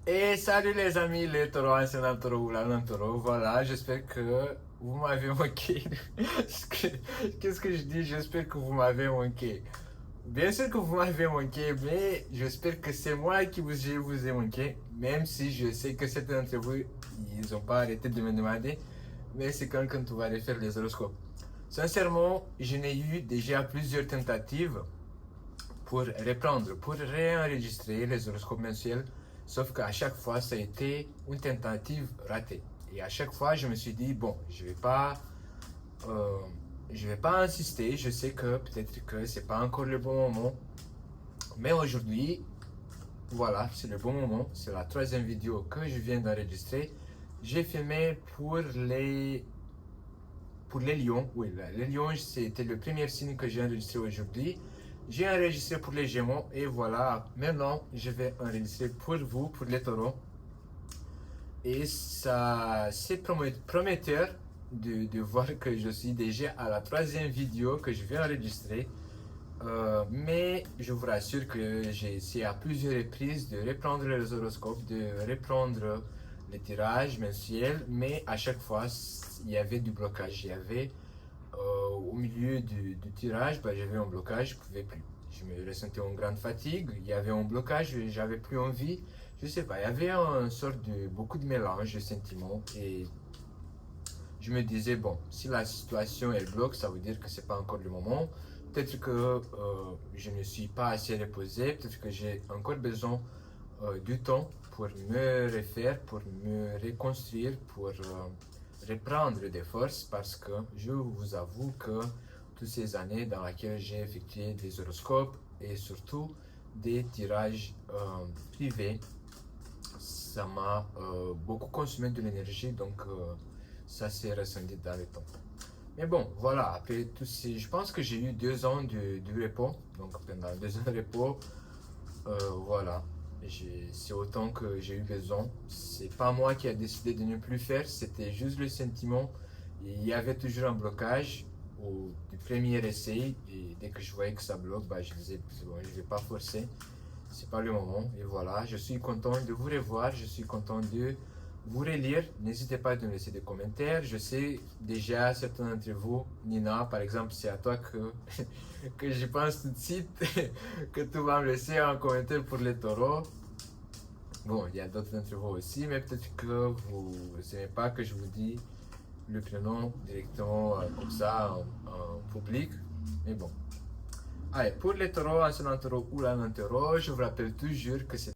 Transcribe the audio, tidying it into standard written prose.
Et salut les amis, les taureaux, anciens taureaux ou l'âne taureau. Voilà, j'espère que vous m'avez manqué. Qu'est-ce que je dis? J'espère que vous m'avez manqué. Bien sûr que vous m'avez manqué, mais j'espère que c'est moi qui vous ai manqué. Même si je sais que certains d'entre vous, ils n'ont pas arrêté de me demander. Mais c'est quand on va refaire les horoscopes. Sincèrement, je n'ai eu déjà plusieurs tentatives pour reprendre, pour réenregistrer les horoscopes mensuels, sauf qu'à chaque fois, ça a été une tentative ratée. Et à chaque fois, je me suis dit, bon, euh, je vais pas insister, je sais que peut-être que c'est pas encore le bon moment, mais aujourd'hui, voilà, c'est le bon moment, c'est la troisième vidéo que je viens d'enregistrer. J'ai filmé pour les lions, oui, les lions, c'était le premier signe que j'ai enregistré aujourd'hui. J'ai enregistré pour les gémeaux et voilà, maintenant je vais enregistrer pour vous, pour les taureaux. Et ça, c'est prometteur de voir que je suis déjà à la troisième vidéo que je vais enregistrer. Mais je vous rassure que j'ai essayé à plusieurs reprises de reprendre les horoscopes, de reprendre les tirages mensuels, mais à chaque fois, il y avait du blocage. Il y avait au milieu du tirage, bah, j'avais un blocage, je ne pouvais plus. Je me ressentais en grande fatigue, il y avait un blocage, j'avais plus envie. Je sais pas, il y avait une sorte de beaucoup de mélange de sentiments et je me disais, bon, si la situation elle bloque, ça veut dire que c'est pas encore le moment. Peut-être que je ne suis pas assez reposé, peut-être que j'ai encore besoin du temps pour me refaire, pour me reconstruire, pour reprendre des forces parce que je vous avoue que toutes ces années dans lesquelles j'ai effectué des horoscopes et surtout des tirages privés, ça m'a beaucoup consommé de l'énergie, donc ça s'est ressenti dans le temps. Mais bon, voilà, après tout ces... Je pense que j'ai eu 2 ans de repos, donc pendant 2 ans de repos, voilà, c'est autant que j'ai eu besoin. C'est pas moi qui a décidé de ne plus faire, c'était juste le sentiment. Il y avait toujours un blocage du premier essai, et dès que je voyais que ça bloque, bah, je disais, bon, je vais pas forcer, c'est pas le moment. Et voilà, je suis content de vous revoir, je suis content de vous relire. N'hésitez pas à me laisser des commentaires. Je sais déjà, certains d'entre vous, Nina, par exemple, c'est à toi que je pense tout de suite, que tu vas me laisser un commentaire pour les taureaux. Bon, il y a d'autres d'entre vous aussi, mais peut-être que vous n'aimez pas que je vous dise le prénom directement comme ça en public. Mais bon. Allez, pour les taureaux, ascendant taureau ou l'ascendant taureau, je vous rappelle toujours que c'est